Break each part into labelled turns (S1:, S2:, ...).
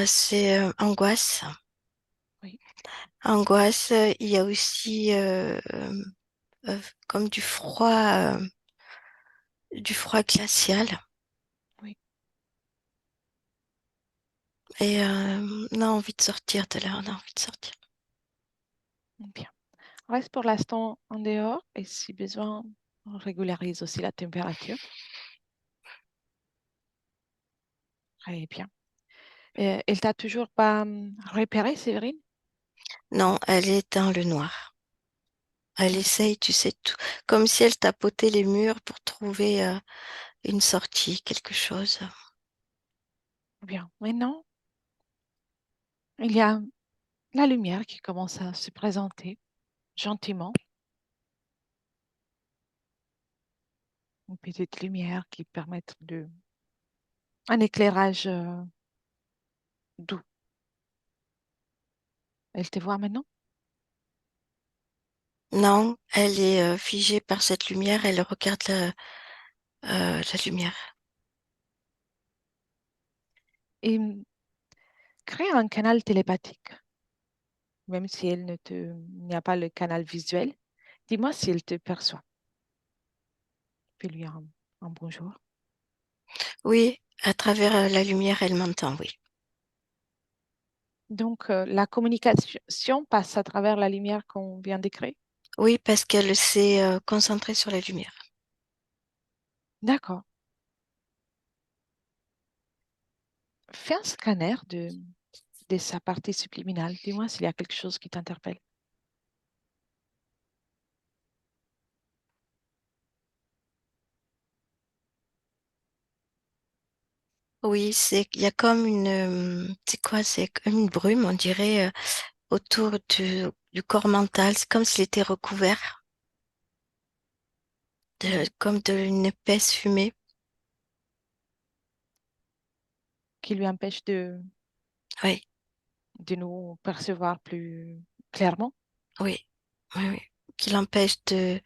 S1: C'est angoisse.
S2: Oui,
S1: Angoisse, il y a aussi comme du froid glacial.
S2: oui,
S1: Et on a envie de sortir de là, on a envie de sortir.
S2: bien. Reste pour l'instant en dehors et si besoin, on régularise aussi la température. Très bien. Elle t'a toujours pas repéré, Séverine?
S1: Non, elle est dans le noir. Elle
S2: D'accord.
S1: essaye, tu sais, tout, comme si elle tapotait les murs pour trouver une sortie, quelque chose.
S2: Bien. Maintenant, il y a la lumière qui commence à se présenter gentiment. Une petite lumière qui permet de un éclairage doux. Elle te voit maintenant?
S1: Non, elle est figée par cette lumière, elle regarde la lumière.
S2: Et crée un canal télépathique, même si il n'y a pas le canal visuel. Dis-moi si elle te perçoit. Fais-lui un bonjour.
S1: Oui, à travers la lumière, elle m'entend, oui.
S2: Donc, la communication passe à travers la lumière qu'on vient d'écrire.
S1: Oui, parce qu'elle s'est concentrée sur la lumière.
S2: D'accord. Fais un scanner de sa partie subliminale. Dis-moi s'il y a quelque chose qui t'interpelle.
S1: Oui, il y a comme c'est quoi, c'est comme une brume, on dirait, autour du corps mental. C'est comme s'il était recouvert
S2: Oui.
S1: comme d'une épaisse fumée.
S2: Qui lui empêche
S1: Oui,
S2: de nous percevoir plus clairement.
S1: oui, oui, oui. Qui l'empêche de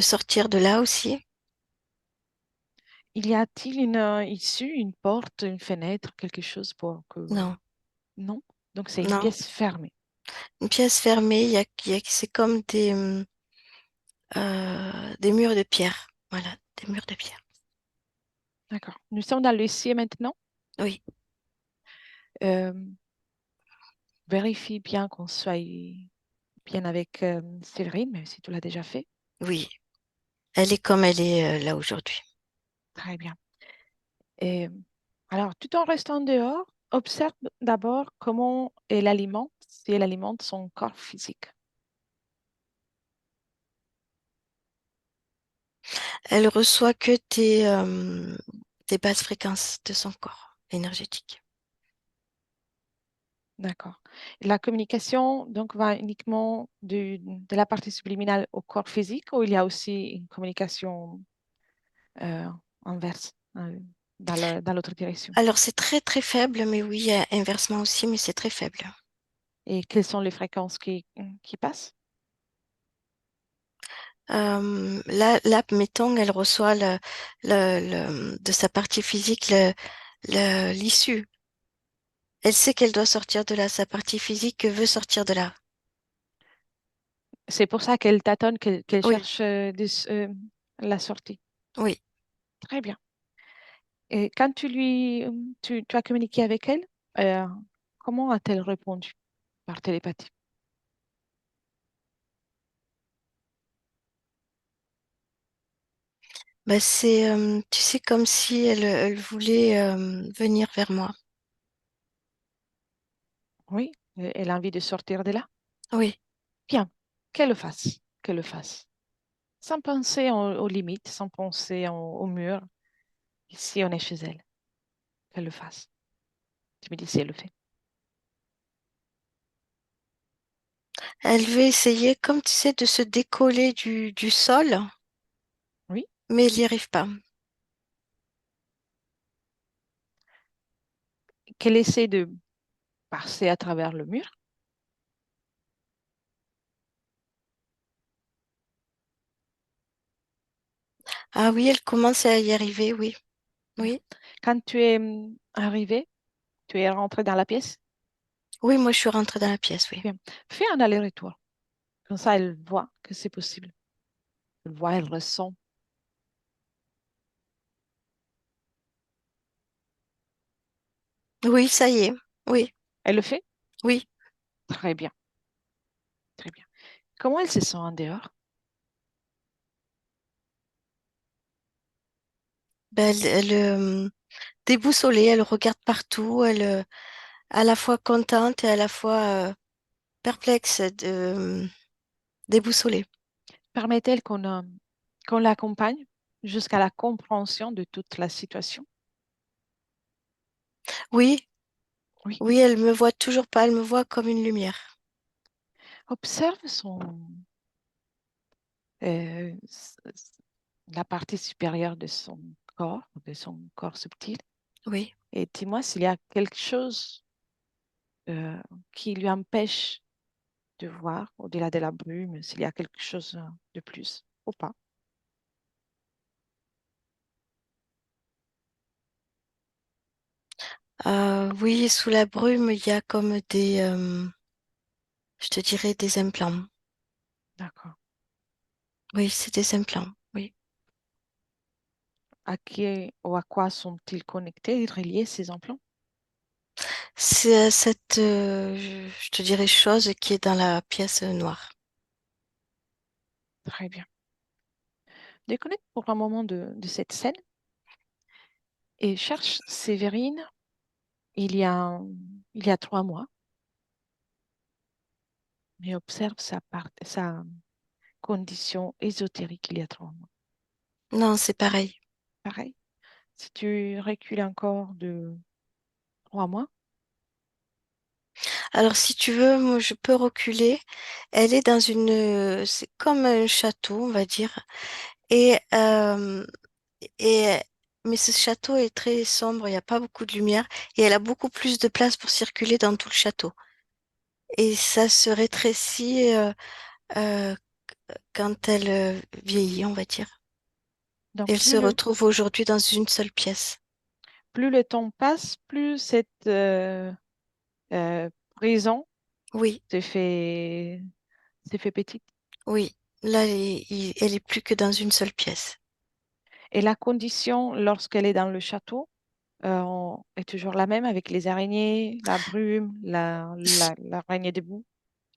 S1: sortir de là aussi.
S2: Il y a-t-il une issue, une porte, une fenêtre, quelque chose pour que...
S1: Non,
S2: Non? Donc, c'est une
S1: non.
S2: pièce fermée.
S1: Une pièce fermée, c'est comme des murs de pierre. Voilà, des murs de pierre.
S2: D'accord. Nous sommes dans le ici et maintenant.
S1: Oui,
S2: Euh, Vérifie bien qu'on soit bien avec Séverine, même si tu l'as déjà fait.
S1: oui. Elle est comme elle est là aujourd'hui.
S2: Très bien. Et alors, tout en restant dehors, observe d'abord comment elle alimente, si elle alimente son corps physique.
S1: Elle reçoit que des basses fréquences de son corps énergétique.
S2: D'accord. La communication, donc, va uniquement de la partie subliminale au corps physique ou il y a aussi une communication euh, inverse dans l'autre direction?
S1: Alors c'est très très faible, mais oui, il y a inversement aussi, mais c'est très faible.
S2: Et quelles sont les fréquences qui passent?
S1: Là, mettons, elle reçoit de sa partie physique l'issue. Elle sait qu'elle doit sortir de là, sa partie physique veut sortir de là.
S2: C'est pour ça qu'elle tâtonne, qu'elle
S1: Oui,
S2: cherche la sortie.
S1: oui.
S2: Très bien. Et quand tu as communiqué avec elle, euh, comment a-t-elle répondu par télépathie?
S1: Bah, c'est, tu sais, comme si elle voulait venir vers moi.
S2: Oui, elle a envie de sortir de là.
S1: Oui.
S2: Bien, qu'elle le fasse, qu'elle le fasse. Sans penser aux limites, sans penser au mur. Ici, on est chez elle. Qu'elle le fasse. Tu me dis si elle le fait.
S1: Elle veut essayer, comme tu sais, de se décoller du sol,
S2: Oui,
S1: mais elle n'y arrive pas.
S2: qu'elle essaie de passer à travers le mur.
S1: Ah oui, elle commence à y arriver, oui.
S2: Bien.
S1: Oui,
S2: Quand tu es arrivé, Tu es rentré dans la pièce?
S1: Oui, moi, je suis rentrée dans la pièce, oui.
S2: Bien. Fais un aller-retour. Comme ça, elle voit que c'est possible. Elle voit, elle ressent.
S1: Oui, ça y est. Oui,
S2: Elle le fait?
S1: oui.
S2: Très bien, très bien. Comment elle se sent en dehors?
S1: Ben, déboussolée, elle regarde partout, à la fois contente et à la fois perplexe, déboussolée.
S2: Permet-elle qu'on l'accompagne jusqu'à la compréhension de toute la situation?
S1: Oui,
S2: Oui.
S1: oui, elle me voit toujours pas, elle me voit comme une lumière.
S2: Observe la partie supérieure de son corps subtil,
S1: Oui.
S2: et dis-moi s'il y a quelque chose euh, qui lui empêche de voir au-delà de la brume, s'il y a quelque chose de plus ou pas.
S1: Oui, sous la brume, il y a comme je te dirais des implants.
S2: D'accord.
S1: Oui, c'est des implants. Oui.
S2: À qui ou à quoi sont-ils connectés, reliés ces implants?
S1: C'est cette, je te dirais, chose qui est dans la pièce noire.
S2: Très bien. Déconnecte pour un moment de cette scène et cherche Sévérine il y a, il y a 3 mois, et observe sa condition ésotérique il y a 3 mois.
S1: Non, c'est pareil.
S2: Pareil, si tu recules encore de 3 mois,
S1: Alors, si tu veux, moi, je peux reculer. Elle est dans c'est comme un château, on va dire. Et, et, mais ce château est très sombre, il n'y a pas beaucoup de lumière. Et elle a beaucoup plus de place pour circuler dans tout le château. Et ça se rétrécit euh, quand elle vieillit, on va dire.
S2: donc
S1: Et elle se retrouve aujourd'hui dans une seule pièce.
S2: plus le temps passe, plus cette prison
S1: Oui,
S2: se fait, se fait petite.
S1: oui. Là, elle est plus que dans une seule pièce.
S2: Et la condition lorsqu'elle est dans le château est toujours la même avec les araignées, la brume, l'araignée debout.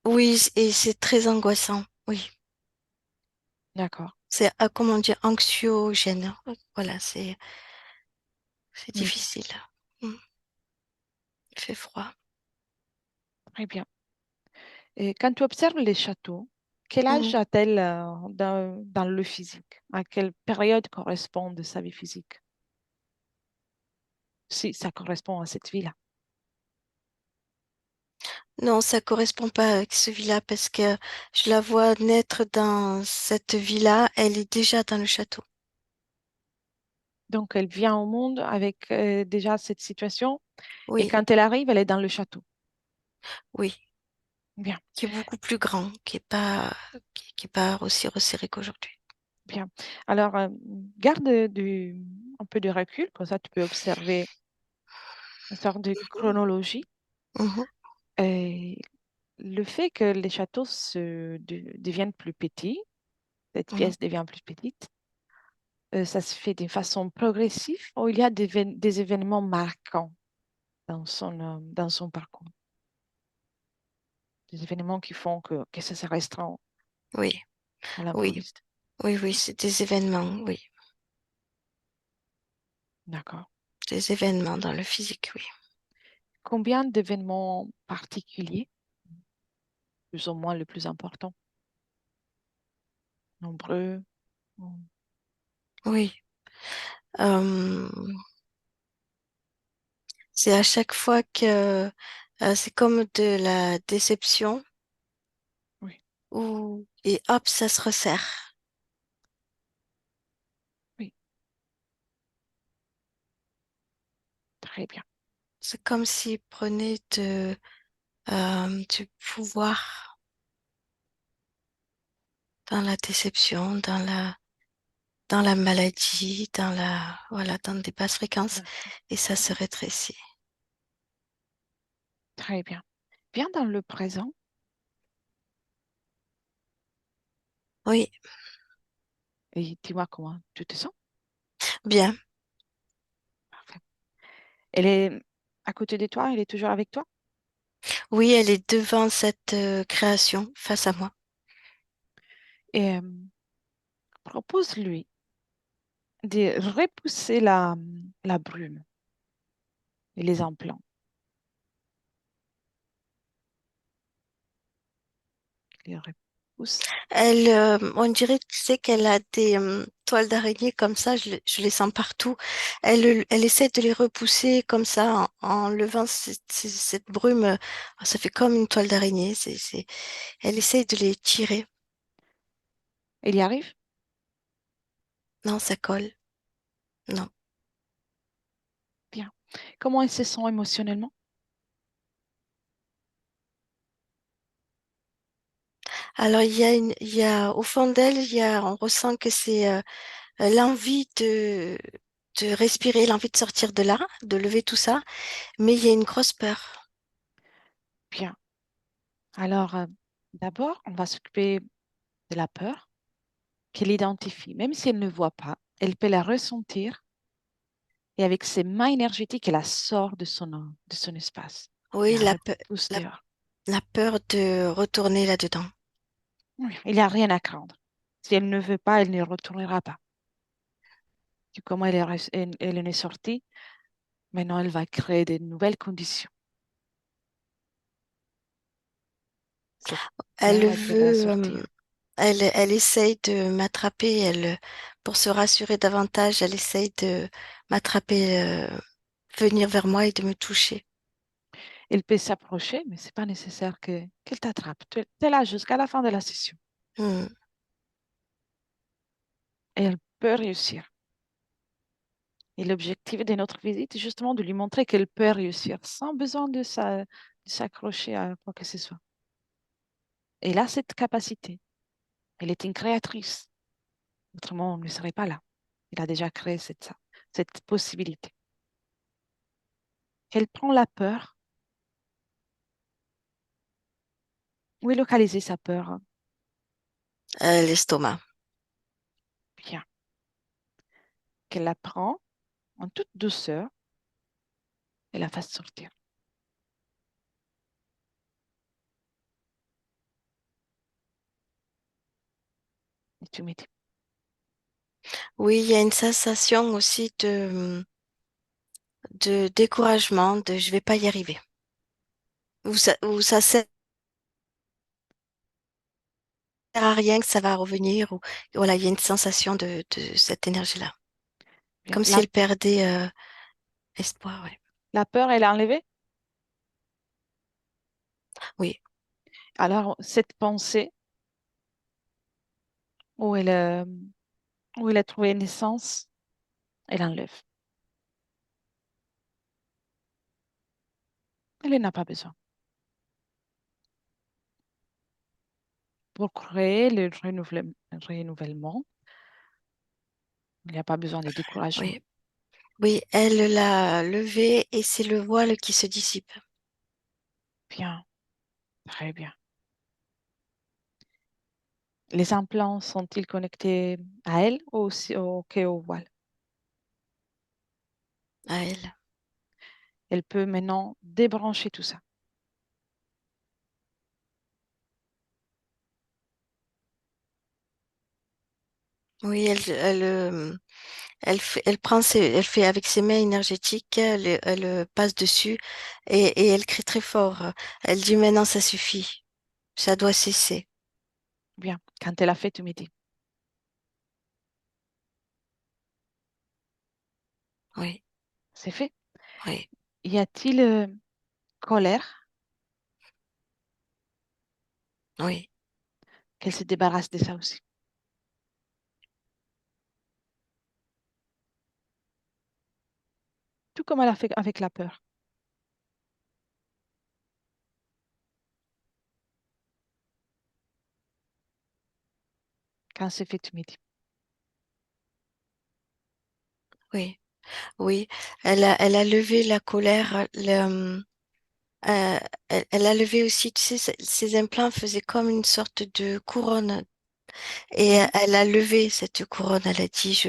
S1: Oui, et c'est très angoissant. Oui.
S2: D'accord.
S1: C'est, comment dire, anxiogène. Voilà, c'est
S2: Oui,
S1: difficile. Mm. Il fait froid.
S2: très bien. Et quand tu observes les châteaux, quel âge
S1: Mhm.
S2: a-t-elle dans le physique? À quelle période correspond de sa vie physique? Si ça correspond à cette vie-là.
S1: Non, ça correspond pas avec ce villa parce que je la vois naître dans cette villa. Elle est déjà dans le château.
S2: Donc, elle vient au monde avec déjà cette situation, et
S1: Oui,
S2: quand elle arrive, elle est dans le château.
S1: oui,
S2: Bien,
S1: qui est beaucoup plus grand, qui est pas aussi resserré qu'aujourd'hui.
S2: bien. Alors, garde un peu de recul, comme ça tu peux observer une sorte de chronologie.
S1: Mhm,
S2: Et le fait que les châteaux deviennent plus petits, cette
S1: mhm.
S2: pièce devient plus petite, ça se fait de façon progressive ou il y a des événements marquants dans son parcours, des événements qui font que ça se restreint
S1: Oui,
S2: à
S1: oui,
S2: l'improviste.
S1: oui, oui, c'est des événements, oui,
S2: D'accord.
S1: des événements dans le physique, oui.
S2: Combien d'événements particuliers, plus ou moins le plus important, nombreux?
S1: Oui. Euh, c'est à chaque fois que c'est comme de la déception
S2: Oui,
S1: et hop, ça se resserre.
S2: oui, très bien.
S1: C'est comme s'il prenait du pouvoir dans la déception, dans la maladie, voilà, dans des basses fréquences,
S2: D'accord.
S1: et ça se
S2: Mhm.
S1: rétrécit.
S2: Très bien. Viens dans le présent
S1: Oui,
S2: et dis-moi comment tu te sens.
S1: bien.
S2: Parfait. Elle est à côté de toi, elle est toujours avec toi.
S1: Oui, elle est devant cette création face à moi.
S2: Et propose-lui de repousser la brume et les implants. Il repousse.
S1: On dirait, tu sais, qu'elle a des toiles d'araignée comme ça, je les sens partout. Elle essaie de les repousser comme ça en levant cette brume. Ça fait comme une toile d'araignée. Elle essaie de les tirer.
S2: Elle y arrive?
S1: Non, ça colle. Non.
S2: Bien. Comment elle se sent émotionnellement?
S1: Alors, au fond d'elle, on ressent que c'est l'envie de respirer, l'envie de sortir de là, de lever tout ça, mais il y a une grosse peur.
S2: Bien. Alors, d'abord, on va s'occuper de la peur qu'elle identifie. Même si elle ne voit pas, elle peut la ressentir et avec ses mains énergétiques, elle la sort de son espace.
S1: Oui,
S2: La repousse
S1: la,
S2: dehors.
S1: la peur de retourner là-dedans.
S2: Oui, il n'y a rien à craindre. Si elle ne veut pas, elle ne retournera pas. Du comment elle en est sortie, maintenant elle va créer de nouvelles conditions. Cette peur,
S1: Elle
S2: elle peut la
S1: veut,
S2: sortir.
S1: elle essaye de m'attraper, pour se rassurer davantage, elle essaye de m'attraper, venir vers moi et de me toucher.
S2: Elle peut s'approcher, mais c'est pas nécessaire qu'elle t'attrape. Tu es là jusqu'à la fin de la session.
S1: Hmm.
S2: Et elle peut réussir. Et l'objectif de notre visite est justement de lui montrer qu'elle peut réussir sans besoin de s'accrocher à quoi que ce soit. Elle a cette capacité. Elle est une créatrice. Autrement, on ne serait pas là. Elle a déjà créé cette possibilité. Elle prend la peur. Où est localisée sa peur?
S1: L'estomac.
S2: Bien. Qu'elle la prend en toute douceur et la fasse sortir. Et tu me dis,
S1: Oui, il y a une sensation aussi de découragement, de je vais pas y arriver. Ou ça sert à rien, que ça va revenir, ou voilà, il y a une sensation de cette énergie-là.
S2: bien.
S1: Comme si elle perdait espoir, ouais.
S2: La peur, elle est enlevée.
S1: Oui,
S2: Alors, cette pensée où où elle a trouvé naissance, elle enlève. Elle n'en a pas besoin. Pour créer le renouvellement, il n'y a pas besoin de découragement.
S1: oui. Oui, elle l'a levé et c'est le voile qui se dissipe.
S2: Bien, très bien. Les implants sont-ils connectés à elle ou aussi au voile?
S1: À elle.
S2: Elle peut maintenant débrancher tout ça.
S1: Oui, elle prend elle fait avec ses mains énergétiques, elle passe dessus et elle crie très fort. Elle dit maintenant ça suffit, ça doit cesser.
S2: Bien, quand elle a fait, tu me dis,
S1: Oui,
S2: c'est fait.
S1: oui,
S2: Y a-t-il colère
S1: oui.
S2: qu'elle se débarrasse de ça aussi? Tout comme elle a fait avec la peur. Quand c'est fait, tu me dis.
S1: Oui, oui. Elle a levé la colère. Euh, elle a levé aussi, tu sais, ses implants faisaient comme une sorte de couronne. Et
S2: Oui,
S1: elle a levé cette couronne. Elle a dit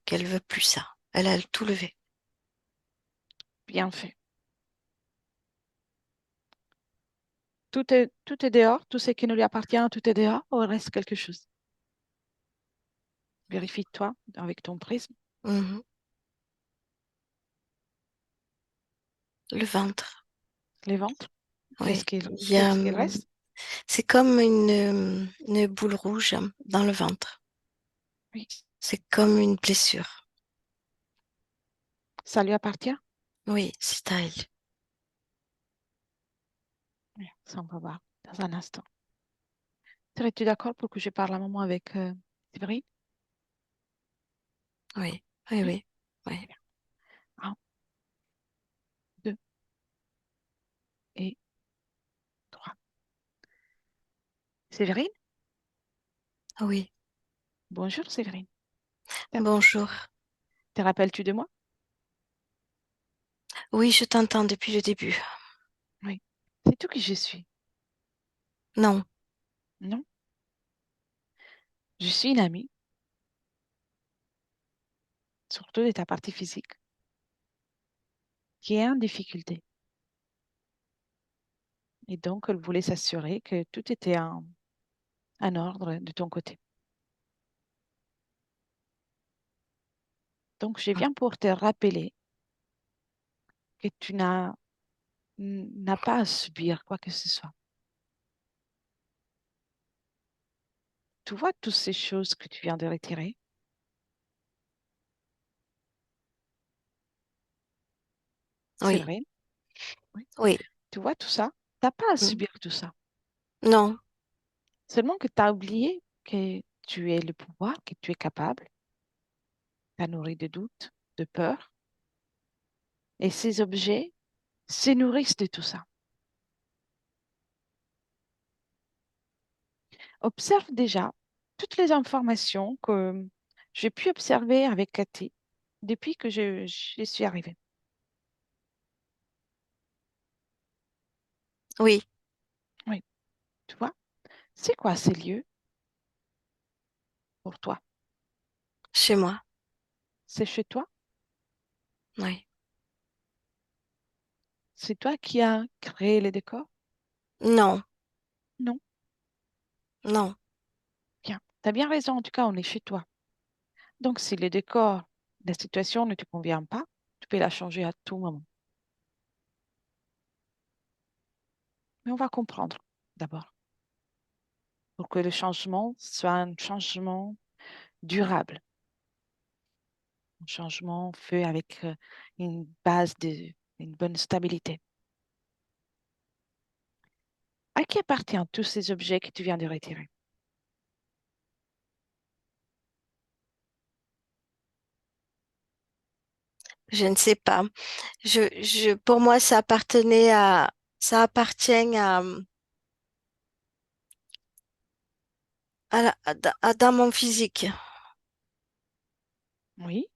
S1: qu'elle veut plus ça. Elle a tout levé.
S2: bien fait. Tout est dehors, tout ce qui ne lui appartient, tout est dehors, ou il reste quelque chose? Vérifie-toi avec ton prisme.
S1: Mhm. Le ventre.
S2: Les ventres.
S1: Oui. Il y a,
S2: Qu'est-ce qu'il reste?
S1: c'est comme une boule rouge dans le ventre.
S2: Oui,
S1: C'est comme une blessure.
S2: ça lui appartient?
S1: Oui, c'est à elle.
S2: Oui, ça, on va voir dans un instant. Serais-tu d'accord pour que je parle un moment avec Séverine?
S1: Oui, oui,
S2: Oui,
S1: oui, oui,
S2: bien. Un, deux et trois. Séverine?
S1: oui.
S2: Bonjour Séverine. Te
S1: Bonjour.
S2: te rappelles-tu de moi?
S1: Oui, je t'entends depuis le début.
S2: Oui. C'est tout qui je suis.
S1: Non,
S2: Non? Je suis une amie, surtout de ta partie physique, qui est en difficulté. Et donc, elle voulait s'assurer que tout était en ordre de ton côté. Donc, je viens pour te rappeler que tu n'as pas à subir quoi que ce soit. Tu vois toutes ces choses que tu viens de retirer, c'est
S1: oui,
S2: vrai, oui.
S1: oui.
S2: Tu vois tout ça, tu n'as pas à
S1: Mm.
S2: subir tout ça.
S1: Non,
S2: Seulement que tu as oublié que tu es le pouvoir, que tu es capable, tu as nourri de doutes, de peur, et ces objets se nourrissent de tout ça. Observe déjà toutes les informations que j'ai pu observer avec Cathy depuis que je suis arrivée.
S1: oui,
S2: Oui, tu vois, c'est quoi ces lieux pour toi?
S1: chez moi.
S2: C'est chez toi?
S1: Oui.
S2: C'est toi qui as créé les décors?
S1: Non,
S2: Non?
S1: non,
S2: Bien. Tu as bien raison, en tout cas, on est chez toi. Donc, si le décor, la situation ne te convient pas, tu peux la changer à tout moment. Mais on va comprendre d'abord pour que le changement soit un changement durable, un changement fait avec une base une bonne stabilité. À qui appartiennent tous ces objets que tu viens de retirer?
S1: je ne sais pas. Pour moi, ça appartient dans mon physique.
S2: Oui,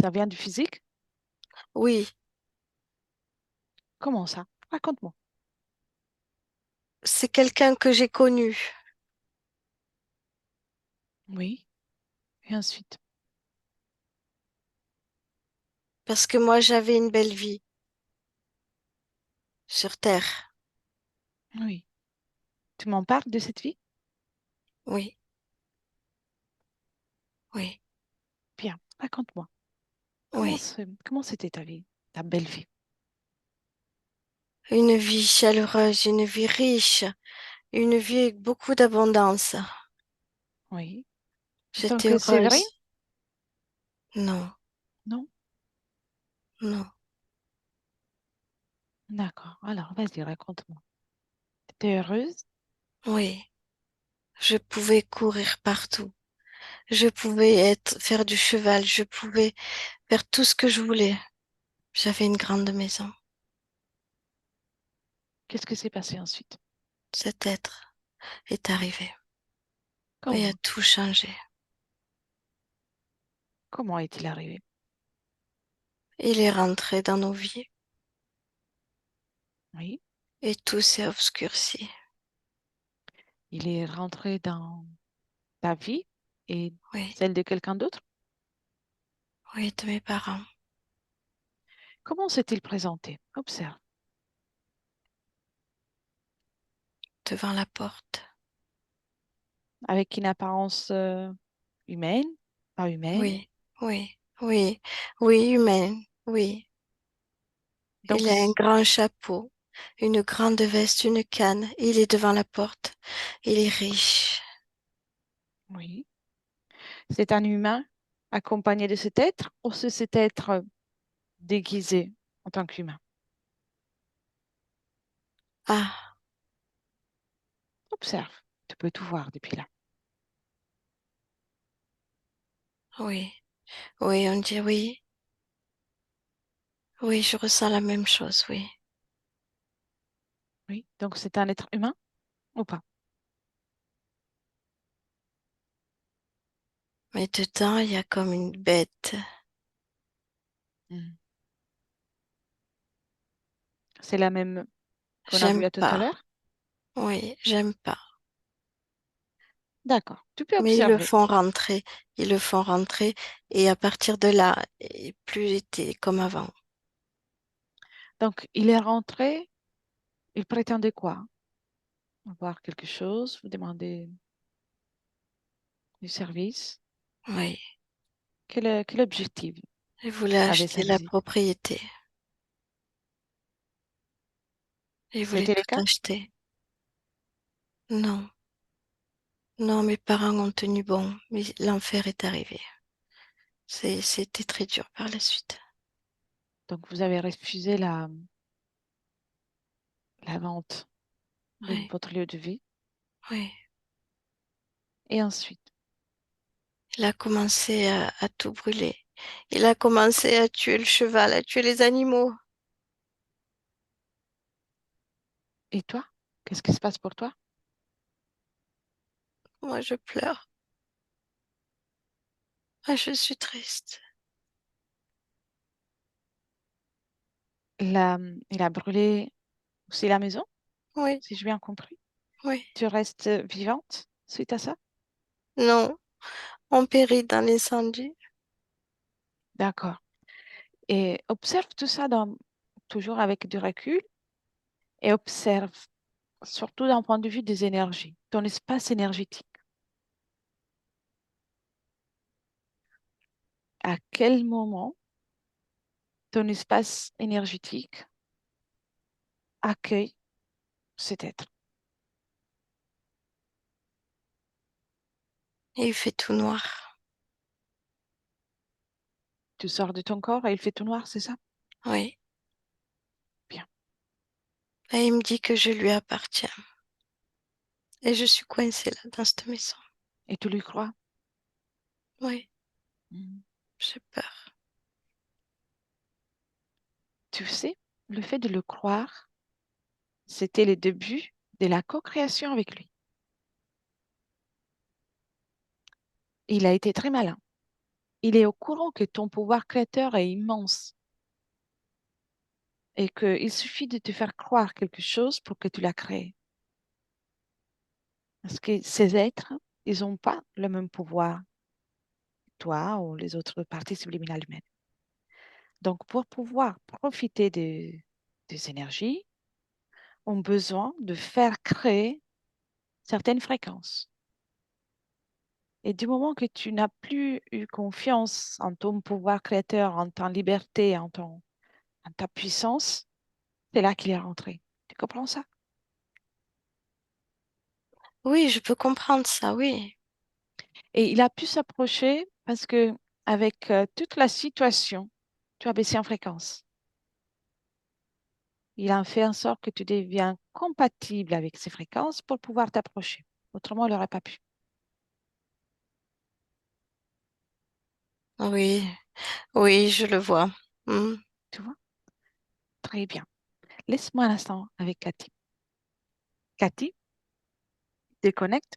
S2: ça vient du physique?
S1: Oui,
S2: Comment ça? Raconte-moi.
S1: c'est quelqu'un que j'ai connu
S2: Oui, et ensuite?
S1: parce que moi, j'avais une belle vie sur Terre.
S2: Oui. Tu m'en parles de cette vie?
S1: Oui, oui,
S2: Bien, raconte-moi.
S1: oui.
S2: Comment c'était ta vie, ta belle vie?
S1: Une vie chaleureuse, une vie riche, une vie avec beaucoup d'abondance.
S2: Oui.
S1: J'étais
S2: Donc, Séverine?
S1: heureuse. Non,
S2: Non?
S1: non,
S2: D'accord. Alors, vas-y, raconte-moi. Tu es heureuse?
S1: oui. Je pouvais courir partout. Je pouvais faire du cheval. Je pouvais faire tout ce que je voulais. J'avais une grande maison.
S2: Qu'est-ce que s'est passé ensuite?
S1: Cet être est arrivé et a
S2: Comment?
S1: tout changé.
S2: Comment est-il arrivé?
S1: Il est rentré dans nos vies.
S2: Oui.
S1: et tout s'est obscurci.
S2: Il est rentré dans ta vie et
S1: Oui,
S2: celle de quelqu'un d'autre.
S1: oui, de mes parents,
S2: Comment s'est-il présenté? Observe.
S1: devant la porte.
S2: Avec une apparence humaine, pas humaine.
S1: Oui, oui, oui, oui, humaine, oui. Il
S2: Donc,
S1: a un grand chapeau, une grande veste, une canne. Il est devant la porte. Il est riche.
S2: oui. C'est un humain accompagné de cet être ou c'est cet être déguisé en tant qu'humain?
S1: Ah,
S2: Observe. Tu peux tout voir depuis là.
S1: oui, oui, on dit oui. Oui, je ressens la même chose, oui.
S2: Oui. Donc, c'est un être humain ou pas?
S1: Mais dedans, il y a comme une bête.
S2: Hmm. C'est la même qu'on a
S1: J'aime
S2: vue à tout à
S1: pas.
S2: l'heure?
S1: Oui, j'aime pas.
S2: D'accord. Tu peux
S1: Mais ils le
S2: observer.
S1: font rentrer. Ils le font rentrer. Et à partir de là, plus était comme avant.
S2: Donc, il est rentré. Il prétendait quoi? Avoir quelque chose, vous demandez du service.
S1: Oui.
S2: Quel objectif
S1: Il voulait
S2: avait
S1: acheter
S2: sa
S1: la
S2: visite?
S1: propriété. Il voulait
S2: C'était le
S1: tout
S2: cas?
S1: acheter. Non. Non, mes parents ont tenu bon, mais l'enfer est arrivé. C'était très dur par la suite.
S2: Donc, vous avez refusé la vente de
S1: Oui,
S2: votre lieu de vie.
S1: oui.
S2: Et ensuite,
S1: Il a commencé à tout brûler. Il a commencé à tuer le cheval, à tuer les animaux.
S2: et toi? Qu'est-ce qui se passe pour toi?
S1: Moi, je pleure. Ah, je suis triste.
S2: Il a brûlé aussi la maison,
S1: Oui,
S2: si j'ai bien compris.
S1: oui.
S2: Tu restes vivante suite à ça?
S1: Non, on périt dans l'incendie.
S2: D'accord. Et observe tout ça toujours avec du recul et observe surtout d'un point de vue des énergies, ton espace énergétique. À quel moment ton espace énergétique accueille cet être?
S1: Et il fait tout noir.
S2: Tu sors de ton corps et il fait tout noir, c'est ça?
S1: Oui.
S2: Bien.
S1: Et il me dit que je lui appartiens. Et je suis coincée là, dans cette maison.
S2: Et tu lui crois?
S1: Oui,
S2: Mhm.
S1: j'ai peur.
S2: Tu sais, le fait de le croire, c'était le début de la co-création avec lui. Il a été très malin. Il est au courant que ton pouvoir créateur est immense et qu'il suffit de te faire croire quelque chose pour que tu la crées. Parce que ces êtres, ils n'ont pas le même pouvoir, toi ou les autres parties subliminales humaines. Donc, pour pouvoir profiter des énergies, ont besoin de faire créer certaines fréquences. Et du moment que tu n'as plus eu confiance en ton pouvoir créateur, en ta liberté, en ta puissance, c'est là qu'il est rentré. Tu comprends ça?
S1: Oui, je peux comprendre ça, oui.
S2: Et il a pu s'approcher parce que avec toute la situation, tu as baissé en fréquence. Il a fait en sorte que tu deviens compatible avec ces fréquences pour pouvoir t'approcher. Autrement, il n'aurait pas pu.
S1: Oui, oui, je le vois. Hmm.
S2: Tu vois? Très bien. Laisse-moi un instant avec Cathy. Cathy, déconnecte.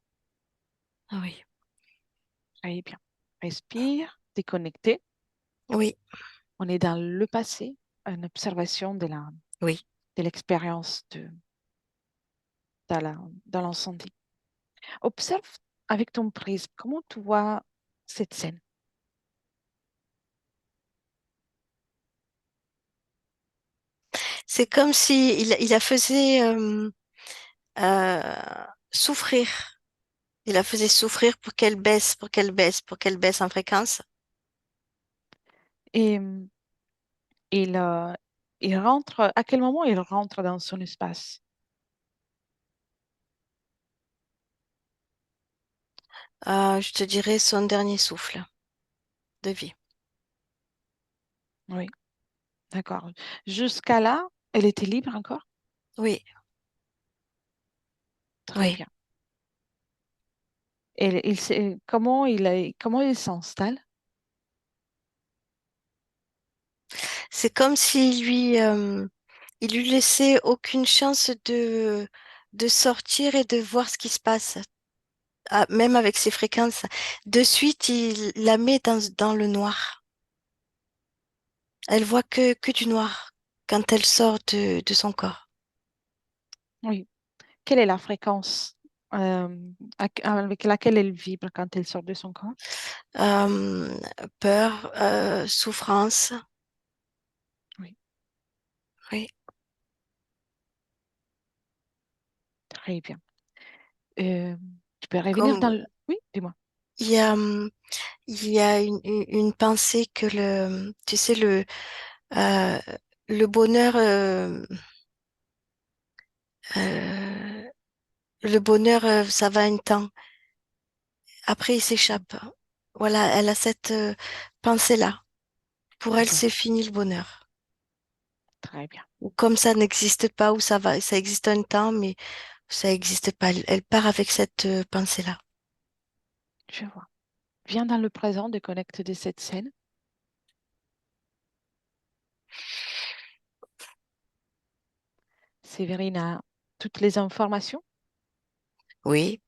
S1: Oui,
S2: Très bien. Respire, déconnecté.
S1: oui,
S2: On est dans le passé, une observation
S1: oui.
S2: de l'expérience dans dans l'incendie. Observe avec ton prisme comment tu vois cette scène.
S1: C'est comme si il la faisait euh, souffrir. Il la faisait souffrir pour qu'elle baisse, pour qu'elle baisse, pour qu'elle baisse en fréquence.
S2: Et il, euh, il rentre, à quel moment il rentre dans son espace?
S1: Je te dirais son dernier souffle de vie.
S2: Oui, d'accord. Jusqu'à là, elle était libre encore?
S1: Oui,
S2: Très
S1: oui.
S2: bien. Et comment il s'installe?
S1: C'est comme s'il il lui laissait aucune chance de sortir et de voir ce qui se passe. Ah, même avec ses fréquences. De suite, il la met dans le noir. Elle voit que du noir quand elle sort de son corps.
S2: Oui. Quelle est la fréquence avec laquelle elle vibre quand elle sort de son corps?
S1: Euh, Peur, souffrance.
S2: Oui,
S1: Oui.
S2: très bien. Euh, Tu peux revenir
S1: Comme
S2: dans le... Oui, dis-moi.
S1: il y a, il y a une pensée que tu sais, euh, le bonheur, euh, ça va un temps. Après, il s'échappe. Voilà, elle a cette pensée-là. Pour elle,
S2: Je
S1: c'est
S2: vois.
S1: fini le bonheur.
S2: Très bien.
S1: Ou comme ça n'existe pas, ou ça existe un temps, mais ça n'existe pas. Elle part avec cette pensée-là.
S2: Je vois. Viens dans le présent, déconnecte de cette scène. Séverine a toutes les informations.
S1: Oui,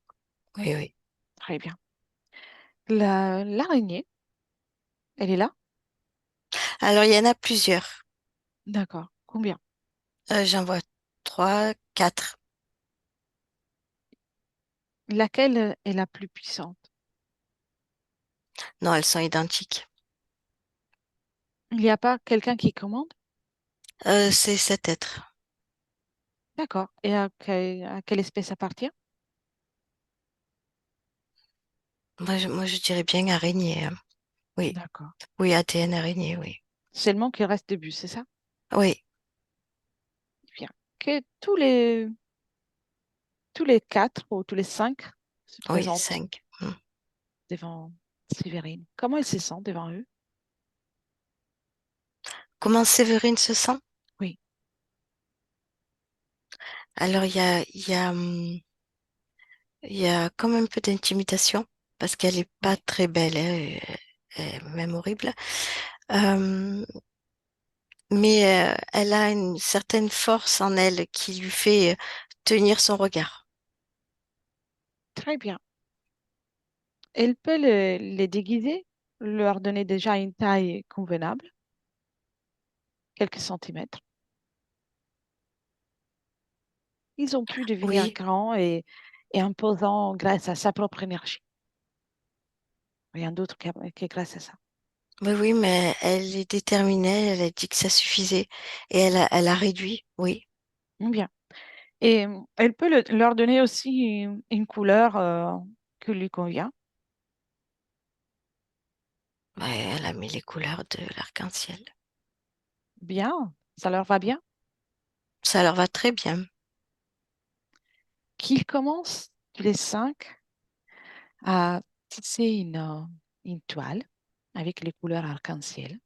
S1: oui, oui.
S2: Très bien. L'araignée, elle est là?
S1: Alors, il y en a plusieurs.
S2: D'accord. Combien?
S1: J'en vois trois, quatre.
S2: Laquelle est la plus puissante?
S1: Non, elles sont identiques.
S2: Il n'y a pas quelqu'un qui commande?
S1: C'est cet être.
S2: D'accord. Et à quelle espèce appartient?
S1: Moi, je dirais bien araignée, hein. Oui,
S2: D'accord.
S1: oui, ADN araignée, oui.
S2: Seulement qu'il reste début, c'est ça?
S1: Oui,
S2: Bien. Que tous les quatre ou tous les cinq se
S1: oui,
S2: présentent
S1: cinq. Hmm.
S2: devant Séverine. Comment elle se sent devant eux?
S1: Comment Séverine se sent?
S2: Oui,
S1: Alors, il y a quand même un peu d'intimidation parce qu'elle est pas
S2: oui.
S1: très belle, hein, elle est même horrible. Euh, mais elle a une certaine force en elle qui lui fait tenir son regard.
S2: Très bien. Elle peut les déguiser, leur donner déjà une taille convenable, quelques centimètres. Ils ont pu devenir
S1: Oui,
S2: grands et imposants grâce à sa propre énergie. Rien d'autre que grâce à ça.
S1: oui, oui, mais elle est déterminée, elle a dit que ça suffisait et elle a réduit, oui.
S2: Bien. Et elle peut leur donner aussi une couleur qui lui convient.
S1: Ouais, elle a mis les couleurs de l'arc-en-ciel.
S2: Bien, ça leur va bien.
S1: Ça leur va très bien.
S2: Qu'ils commencent tous les cinq à tisser une toile avec les couleurs arc-en-ciel.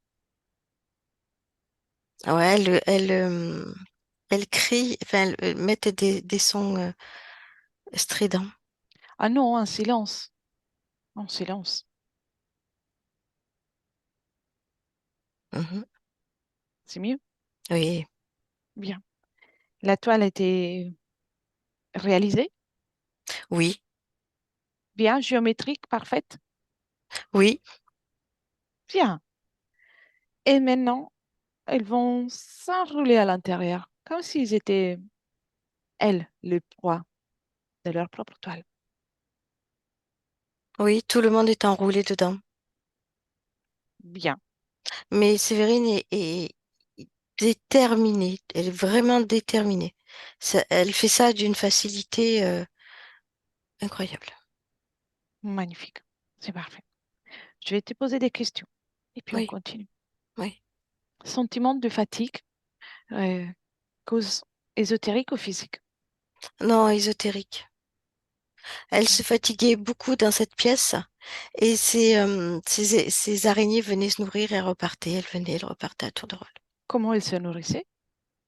S1: Ouais, elle crie, enfin, elle mettait des sons stridents.
S2: Ah non, en silence, en silence.
S1: Mhm.
S2: C'est mieux.
S1: Oui,
S2: Bien. La toile a été réalisée,
S1: oui,
S2: bien, géométrique, parfaite.
S1: oui.
S2: Bien. Et maintenant, elles vont s'enrouler à l'intérieur. comme s'ils étaient, elles, le proie de leur propre toile.
S1: Oui, tout le monde est enroulé dedans.
S2: Bien,
S1: Mais Séverine est déterminée. Elle est vraiment déterminée. Elle fait ça d'une facilité incroyable.
S2: magnifique. C'est parfait. Je vais te poser des questions et puis on
S1: Oui,
S2: continue.
S1: oui.
S2: Sentiment de fatigue, euh, cause ésotérique ou physique?
S1: Non, ésotérique. Elle se
S2: Ouais.
S1: fatiguait beaucoup dans cette pièce et ces araignées venaient se nourrir et repartaient. Elles repartaient à tour de rôle.
S2: Comment elle se nourrissait?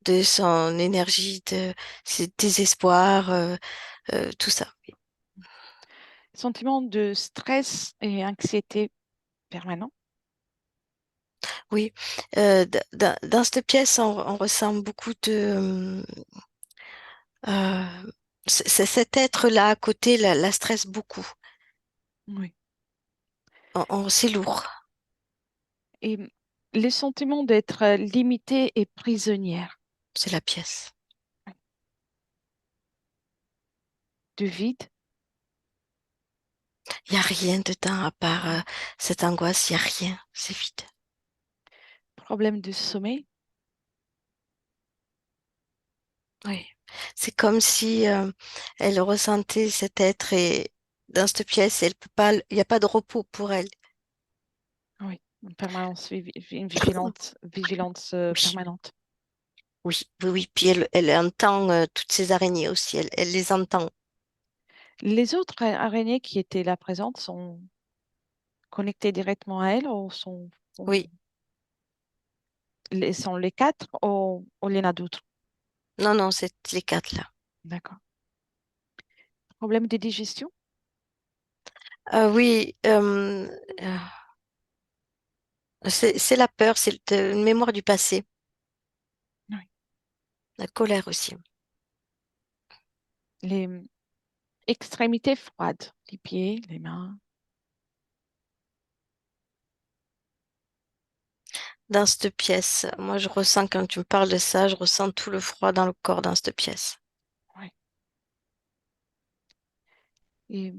S1: De son énergie, de ses désespoirs, tout ça.
S2: Sentiment de stress et anxiété permanent?
S1: Oui, dans cette pièce, on ressent beaucoup de... cet être-là à côté la stresse beaucoup.
S2: Oui.
S1: C'est lourd,
S2: Et le sentiment d'être limitée et prisonnière,
S1: c'est la pièce.
S2: de vide,
S1: Il n'y a rien dedans à part cette angoisse, il n'y a rien, c'est vide.
S2: problème de sommeil,
S1: Oui. C'est comme si elle ressentait cet être et dans cette pièce, elle peut pas, il n'y a pas de repos pour elle.
S2: oui, une permanence, une vigilance
S1: Oui,
S2: permanente.
S1: oui, oui, oui. Puis elle entend toutes ces araignées aussi, elle les entend.
S2: Les autres araignées qui étaient là présentes sont connectées directement à elle ou
S1: Oui,
S2: sont les quatre ou il y en a d'autres?
S1: non, non, c'est les quatre là.
S2: D'accord. Problème de digestion?
S1: Oui, c'est la peur, c'est une mémoire du passé,
S2: Oui.
S1: la colère aussi.
S2: Les extrémités froides, les pieds, les mains.
S1: Dans cette pièce, moi je ressens quand tu me parles de ça, je ressens tout le froid dans le corps dans cette pièce.
S2: Oui. Et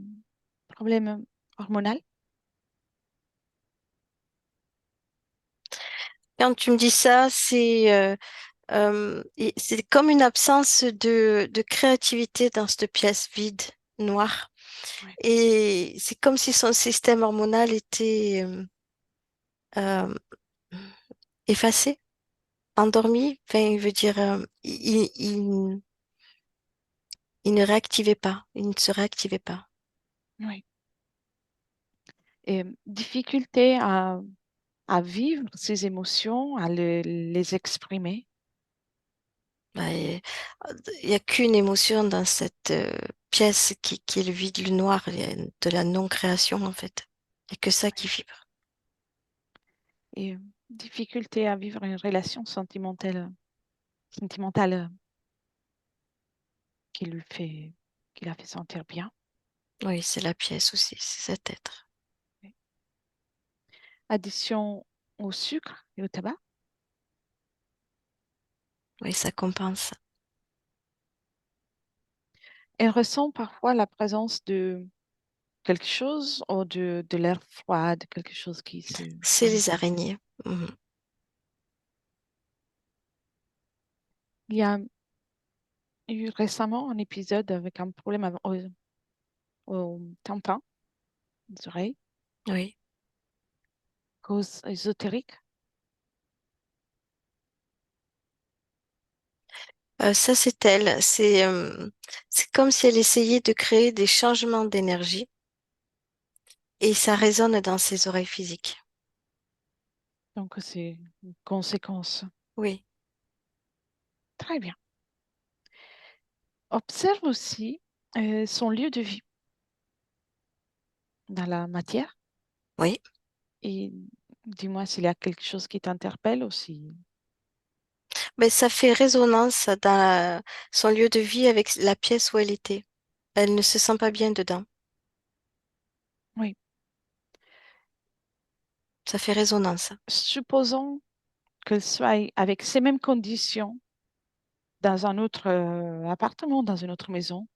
S2: problème hormonal?
S1: Quand tu me dis ça, c'est comme une absence de créativité dans cette pièce vide, noire.
S2: Oui.
S1: Et c'est comme si son système hormonal était euh, effacé, endormi. Enfin, il veut dire, il ne réactivait pas, il ne se réactivait pas.
S2: Oui. Et difficulté à vivre ses émotions, à les exprimer.
S1: Bah, il n'y a qu'une émotion dans cette pièce qui est le vide, le noir, il y a de la non-création en fait. Il n'y a que ça qui vibre.
S2: Et difficulté à vivre une relation sentimentale qui lui fait, qui la fait sentir bien.
S1: Oui, c'est la pièce aussi, c'est cet être.
S2: Addition au sucre et au tabac.
S1: Oui, ça compense.
S2: Elle ressent parfois la présence de quelque chose ou de l'air froid, de quelque chose qui se
S1: C'est les
S2: manifeste.
S1: araignées. Mhm.
S2: Il y a eu récemment un épisode avec un problème au tympan, aux oreilles,
S1: Oui.
S2: cause ésotérique.
S1: Ça, c'est elle. C'est comme si elle essayait de créer des changements d'énergie et ça résonne dans ses oreilles physiques.
S2: Donc, c'est une conséquence.
S1: Oui,
S2: Très bien. Observe aussi son lieu de vie dans la matière
S1: oui.
S2: et dis-moi s'il y a quelque chose qui t'interpelle aussi.
S1: Mais ça fait résonance dans son lieu de vie avec la pièce où elle était. Elle ne se sent pas bien dedans.
S2: Oui.
S1: Ça fait résonance.
S2: Supposons qu'elle soit avec ces mêmes conditions dans un autre appartement, dans une autre maison,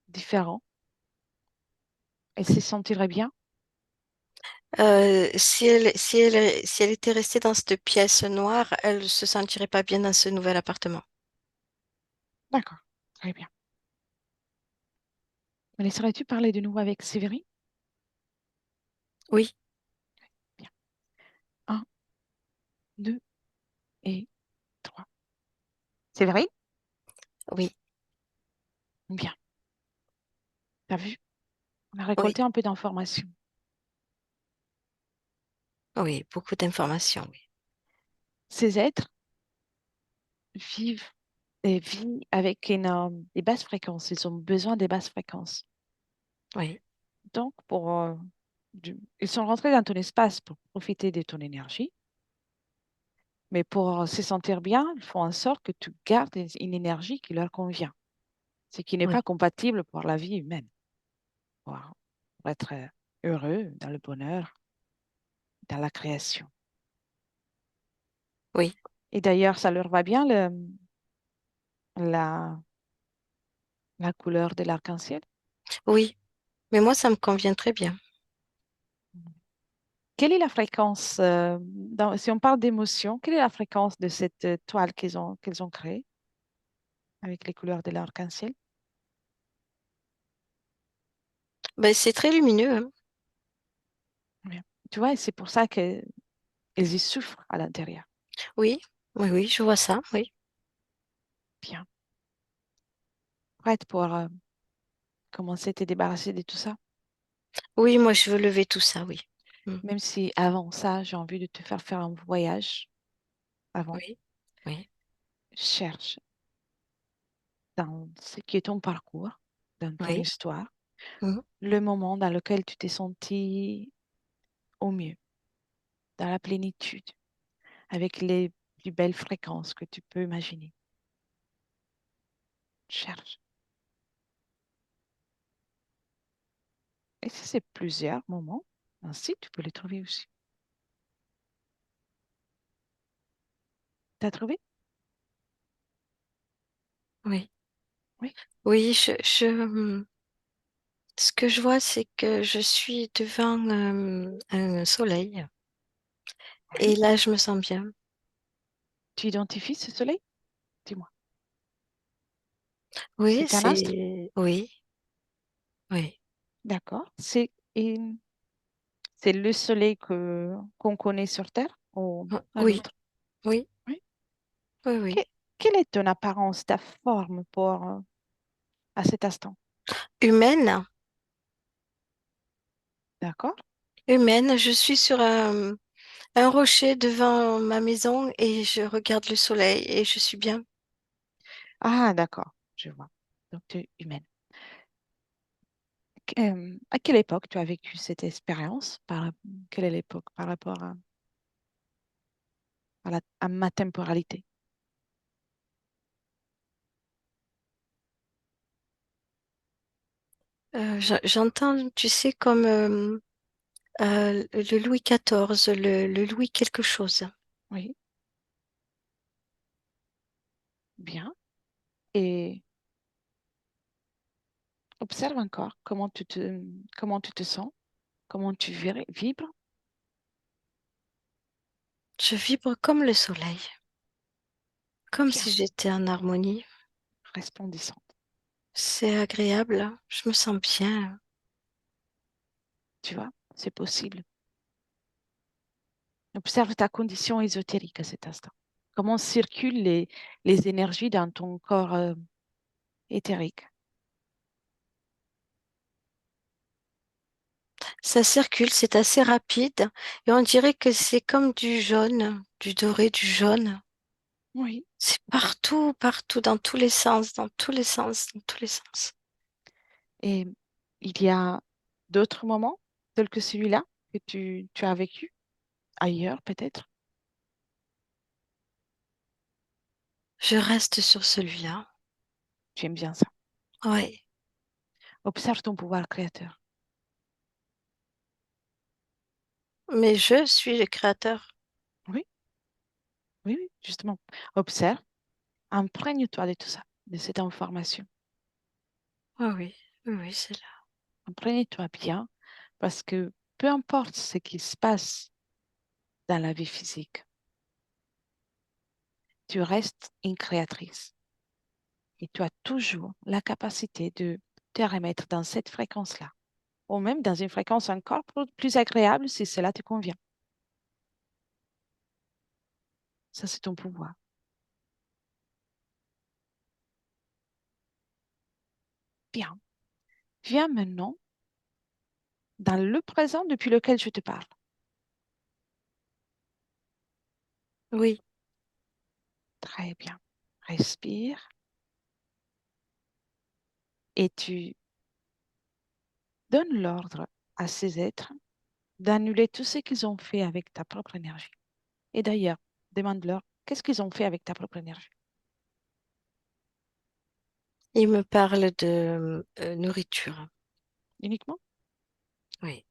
S2: différent, elle se sentirait bien?
S1: Si elle était restée dans cette pièce noire, elle se sentirait pas bien dans ce nouvel appartement.
S2: D'accord, très bien. Me laisserais-tu parler de nouveau avec Séverine?
S1: Oui,
S2: Bien. Un, deux et trois. Séverine?
S1: oui,
S2: Bien. T'as vu? On a
S1: oui,
S2: récolté un peu d'informations.
S1: oui, beaucoup d'informations, oui,
S2: Ces êtres vivent et vivent avec des basses fréquences. Ils ont besoin des basses fréquences.
S1: oui,
S2: Donc, ils sont rentrés dans ton espace pour profiter de ton énergie, mais pour se sentir bien, ils font en sorte que tu gardes une énergie qui leur convient, ce qui n'est
S1: oui,
S2: pas compatible pour la vie humaine, pour, pour être heureux dans le bonheur, dans la création.
S1: oui,
S2: Et d'ailleurs, ça leur va bien la, la couleur de l'arc-en-ciel.
S1: oui. Mais moi, ça me convient très bien.
S2: Quelle est la fréquence, si on parle d'émotion, quelle est la fréquence de cette toile qu'ils ont créée avec les couleurs de l'arc-en-ciel?
S1: Ben, c'est très lumineux, hein.
S2: Bien. Tu vois, et c'est pour ça qu'ils y souffrent à l'intérieur.
S1: Oui, oui, oui, je vois ça, oui.
S2: Bien. Prête pour commencer à te débarrasser de tout ça?
S1: Oui, moi, je veux lever tout ça, oui. Mm.
S2: Même si avant ça, j'ai envie de te faire faire un voyage avant.
S1: Oui, oui,
S2: Cherche dans ce qui est ton parcours, dans ton
S1: oui,
S2: histoire,
S1: mm,
S2: le moment dans lequel tu t'es senti au mieux, dans la plénitude, avec les plus belles fréquences que tu peux imaginer. Cherche. Et si c'est plusieurs moments, ainsi tu peux les trouver aussi. T'as trouvé?
S1: oui.
S2: Oui.
S1: Oui, ce que je vois, c'est que je suis devant un soleil. Et
S2: Oui.
S1: là, je me sens bien.
S2: Tu identifies ce soleil? Dis-moi.
S1: Oui,
S2: C'est un astre?
S1: Oui, oui.
S2: D'accord. C'est le soleil qu'on connaît sur Terre ou un
S1: Oui,
S2: autre?
S1: oui,
S2: Oui.
S1: oui, oui.
S2: Que- Quelle est ton apparence, ta forme à cet instant?
S1: Humaine,
S2: D'accord?
S1: humaine, je suis sur un rocher devant ma maison et je regarde le soleil et je suis bien.
S2: Ah, d'accord. Je vois. Donc, tu es humaine. À quelle époque tu as vécu cette expérience? Quelle est l'époque par rapport à ma temporalité?
S1: J'entends, tu sais, comme le Louis XIV, le Louis quelque chose.
S2: Oui, bien. Et observe encore comment tu te sens, comment vibres,
S1: Je vibre comme le soleil, comme
S2: bien,
S1: si j'étais en harmonie.
S2: resplendissante.
S1: C'est agréable, je me sens bien.
S2: Tu vois, c'est possible. Observe ta condition ésotérique à cet instant. Comment circulent les énergies dans ton corps éthérique.
S1: Ça circule, c'est assez rapide et on dirait que c'est comme du jaune, du doré, du jaune.
S2: Oui.
S1: C'est partout, partout, dans tous les sens, dans tous les sens, dans tous les sens.
S2: Et il y a d'autres moments tels que celui-là que tu as vécu ailleurs peut-être.
S1: Je reste sur celui-là.
S2: Tu aimes bien ça.
S1: Oui,
S2: Observe ton pouvoir créateur.
S1: mais je suis le créateur.
S2: Oui, oui, oui, justement. Observe. Imprègne-toi de tout ça, de cette information.
S1: Ah oui, oui, oui, c'est là.
S2: Imprègne-toi bien parce que peu importe ce qui se passe dans la vie physique, tu restes une créatrice et tu as toujours la capacité de te remettre dans cette fréquence-là ou même dans une fréquence encore plus agréable si cela te convient. Ça, c'est ton pouvoir. Bien. Viens maintenant dans le présent depuis lequel je te parle.
S1: Oui,
S2: Très bien. Respire et tu donnes l'ordre à ces êtres d'annuler tout ce qu'ils ont fait avec ta propre énergie. Et d'ailleurs, demande-leur qu'est-ce qu'ils ont fait avec ta propre énergie.
S1: il me parle de nourriture.
S2: Uniquement,
S1: Oui,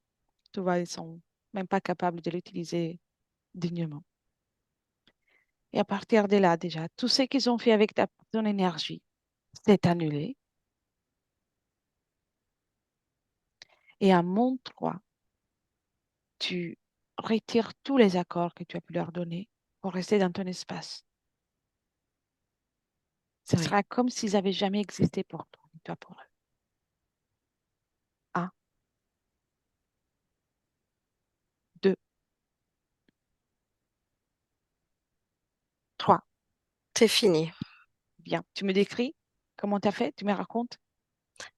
S2: tu vois, ils sont même pas capables de l'utiliser dignement. Et à partir de là, déjà, tout ce qu'ils ont fait avec ton énergie, c'est annulé. Et à mon 3, tu retires tous les accords que tu as pu leur donner pour rester dans ton espace. Ce
S1: oui,
S2: sera comme s'ils n'avaient jamais existé pour toi, et toi pour eux. Un, deux, trois.
S1: c'est fini.
S2: Bien. Tu me décris comment tu as fait? Tu me racontes?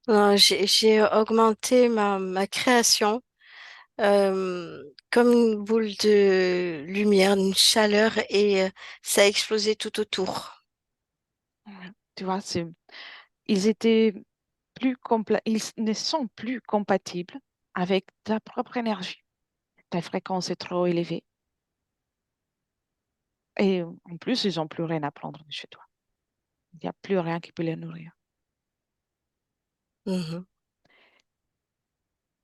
S1: Non, j'ai augmenté ma création comme une boule de lumière, une chaleur et ça a explosé tout autour.
S2: Ouais. Tu vois, ils étaient ils ne sont plus compatibles avec ta propre énergie. Ta fréquence est trop élevée. Et en plus, ils n'ont plus rien à prendre de chez toi. Il n'y a plus rien qui peut les nourrir.
S1: Mhm.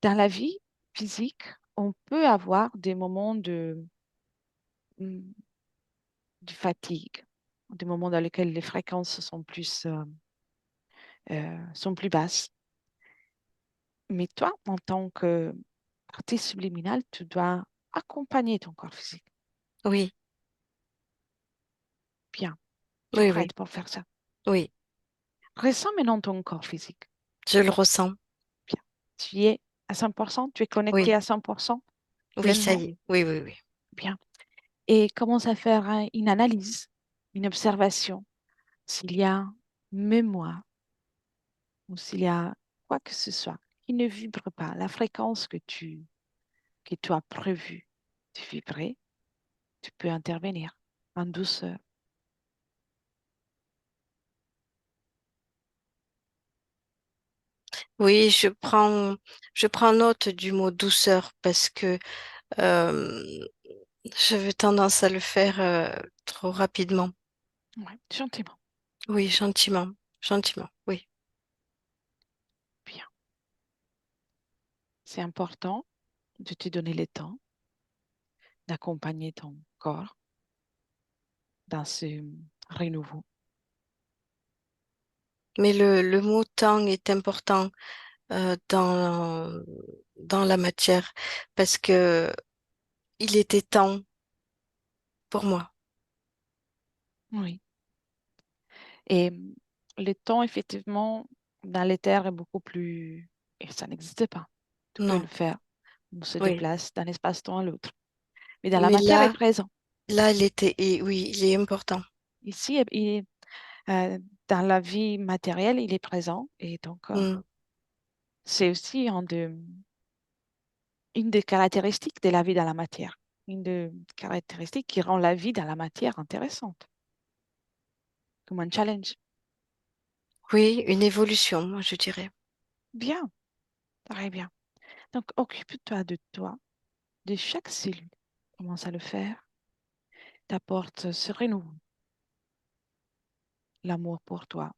S2: Dans la vie physique, on peut avoir des moments mm, de fatigue, des moments dans lesquels les fréquences sont plus basses. Mais toi, en tant que partie subliminale, tu dois accompagner ton corps physique.
S1: Oui,
S2: Bien, tu es
S1: oui, oui,
S2: prête pour faire ça.
S1: oui,
S2: Ressens maintenant ton corps physique.
S1: je le ressens.
S2: Bien. Tu y es à 100%, tu es connecté
S1: Oui,
S2: à 100%
S1: oui, ça
S2: pleinement.
S1: y est. Oui, oui, oui.
S2: Bien. Et commence à faire une analyse, une observation, s'il y a mémoire ou s'il y a quoi que ce soit qui ne vibre pas, la fréquence que tu as prévu de vibrer, tu peux intervenir en douceur.
S1: Oui, je prends note du mot douceur parce que euh, j'avais tendance à le faire trop rapidement.
S2: Ouais, gentiment.
S1: Oui, gentiment, gentiment, oui.
S2: Bien. C'est important de te donner le temps d'accompagner ton corps dans ce renouveau.
S1: Mais le mot temps est important dans la matière parce que il était temps pour moi.
S2: Oui. Et le temps, effectivement, dans l'éther est beaucoup plus... Et ça n'existe pas. Tu peux
S1: Non,
S2: le faire. On se
S1: oui.
S2: déplace d'un espace-temps à l'autre. Mais dans la
S1: Mais
S2: matière est présent.
S1: là, il était, et oui, il est important.
S2: Ici, euh, dans la vie matérielle, il est présent. Et donc,
S1: Mm.
S2: c'est aussi une des caractéristiques de la vie dans la matière. Une des caractéristiques qui rend la vie dans la matière intéressante, comme un challenge.
S1: Oui, une évolution, moi, je dirais.
S2: Bien, très bien. Donc, occupe-toi de toi, de chaque cellule. Commence à le faire. T'apporte ce renouveau, l'amour pour toi,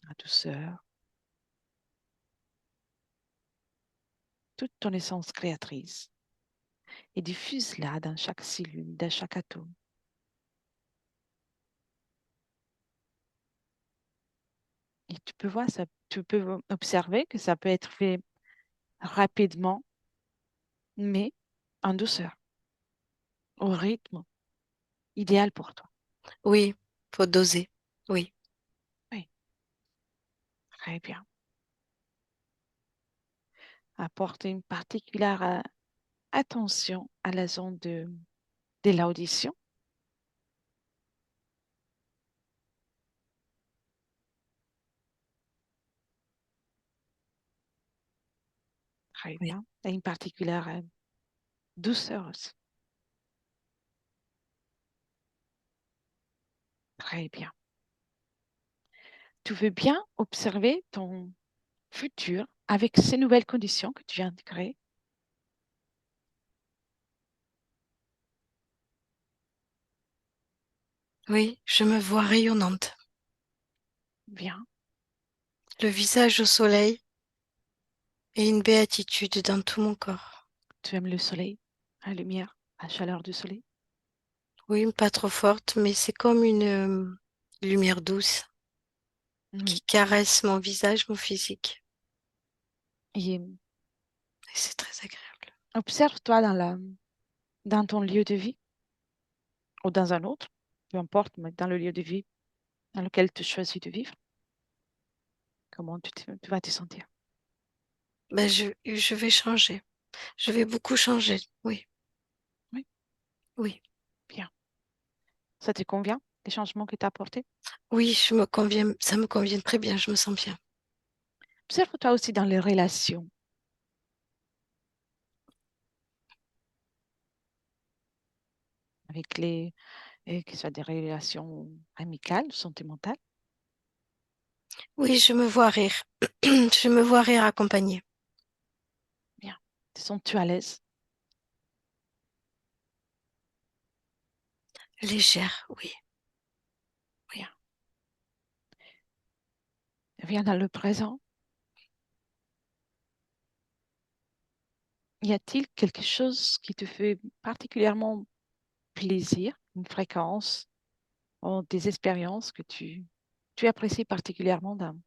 S2: la douceur, toute ton essence créatrice. et diffuse là dans chaque cellule, dans chaque atome. Et tu peux voir ça, tu peux observer que ça peut être fait rapidement, mais en douceur, au rythme idéal pour toi.
S1: Oui, faut doser. Oui,
S2: Oui, très bien. Apporte une particulière attention à la zone de l'audition. Très
S1: oui.
S2: bien. Et une particulière douceur aussi. Très bien. Tu veux bien observer ton futur avec ces nouvelles conditions que tu viens de créer.
S1: Oui, je me vois rayonnante,
S2: Bien.
S1: le visage au soleil et une béatitude dans tout mon corps.
S2: Tu aimes le soleil, la lumière, la chaleur du soleil.
S1: Oui, pas trop forte, mais c'est comme une lumière douce
S2: Oui.
S1: qui caresse mon visage, mon physique.
S2: Et
S1: Et c'est très agréable.
S2: observe-toi dans ton lieu de vie ou dans un autre, peu importe, mais dans le lieu de vie dans lequel tu choisis de vivre. Comment tu vas te sentir?
S1: Ben, je vais changer. Je vais beaucoup changer. Oui,
S2: Oui,
S1: oui.
S2: bien. Ça te convient, les changements que tu as apportés?
S1: Oui, je me conviens, ça me convient très bien, je me sens bien.
S2: Observe-toi aussi dans les relations avec que ce soit des relations amicales, sentimentales.
S1: Oui, je me vois rire. Je me vois rire accompagnée.
S2: Bien. Te sens-tu à l'aise?
S1: Légère, oui, oui.
S2: Bien. Viens dans le présent. Y a-t-il quelque chose qui te fait particulièrement plaisir, une fréquence, ou des expériences que tu apprécies particulièrement dans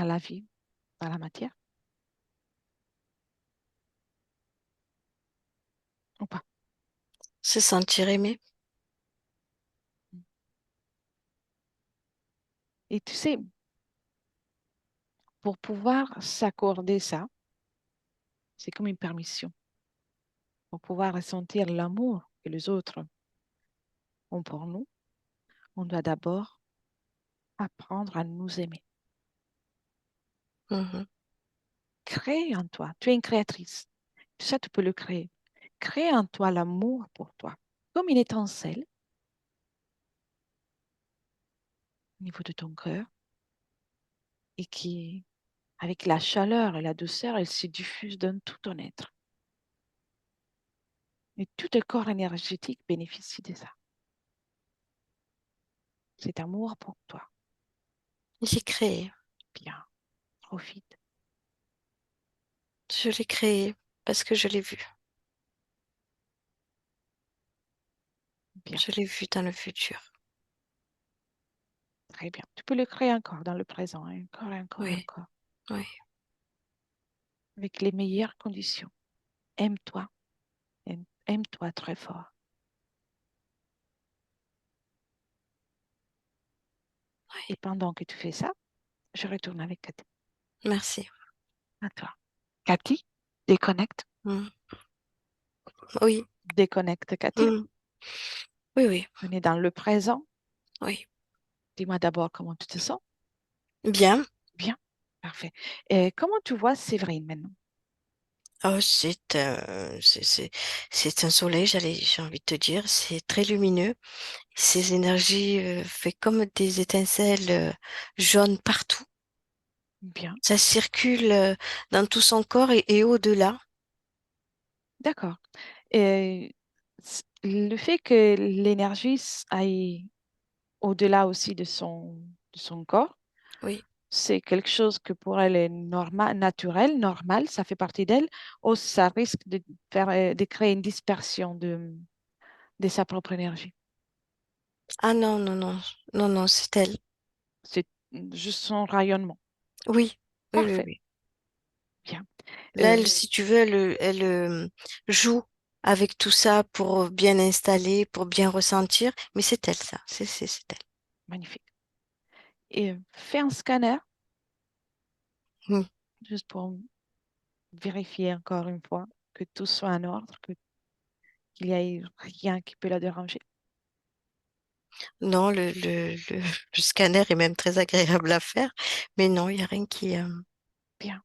S2: la vie, dans la matière, ou pas?
S1: Se sentir aimé.
S2: Et tu sais, pour pouvoir s'accorder ça, c'est comme une permission. Pour pouvoir ressentir l'amour que les autres ont pour nous, on doit d'abord apprendre à nous aimer.
S1: Mhm,
S2: Crée en toi. Tu es une créatrice. Tout ça, tu peux le créer. Crée en toi l'amour pour toi, comme une étincelle au niveau de ton cœur et qui, avec la chaleur et la douceur, elle se diffuse dans tout ton être. Et tout le corps énergétique bénéficie de ça. Cet amour pour toi.
S1: j'ai créé.
S2: Bien, profite.
S1: Je l'ai créé parce que je l'ai vu.
S2: Bien,
S1: Je l'ai vu dans le futur.
S2: très bien. Tu peux le créer encore dans le présent, hein, encore et encore et
S1: Oui,
S2: encore,
S1: oui,
S2: avec les meilleures conditions. Aime-toi, aime-toi très fort. Et
S1: oui.
S2: pendant que tu fais ça, je retourne avec Cathy.
S1: Merci.
S2: À toi. Cathy, déconnecte.
S1: Mm. Oui,
S2: Déconnecte, Cathy.
S1: mm. Oui, oui,
S2: On est dans le présent.
S1: oui.
S2: Dis-moi d'abord comment tu te sens.
S1: Bien.
S2: Bien, parfait. Et comment tu vois Séverine maintenant?
S1: Oh, c'est un soleil, j'ai envie de te dire. C'est très lumineux. Ces énergies fait comme des étincelles jaunes partout.
S2: Bien,
S1: Ça circule dans tout son corps et au-delà.
S2: d'accord. Et le fait que l'énergie aille au-delà aussi de son corps,
S1: Oui,
S2: c'est quelque chose que pour elle est normal, naturel, normal, ça fait partie d'elle, ou ça risque de faire, de créer une dispersion de sa propre énergie.
S1: Ah non, non, non, non, non, c'est elle.
S2: C'est juste son rayonnement.
S1: Oui, oui, oui,
S2: Parfait.
S1: oui.
S2: Bien.
S1: Là, elle, si tu veux, joue avec tout ça pour bien installer, pour bien ressentir, mais c'est elle, ça. C'est elle.
S2: Magnifique. Et fais un scanner,
S1: Mm.
S2: juste pour vérifier encore une fois que tout soit en ordre, qu'il n'y ait rien qui peut la déranger.
S1: Non, le scanner est même très agréable à faire, mais non, il n'y a rien qui...
S2: Bien.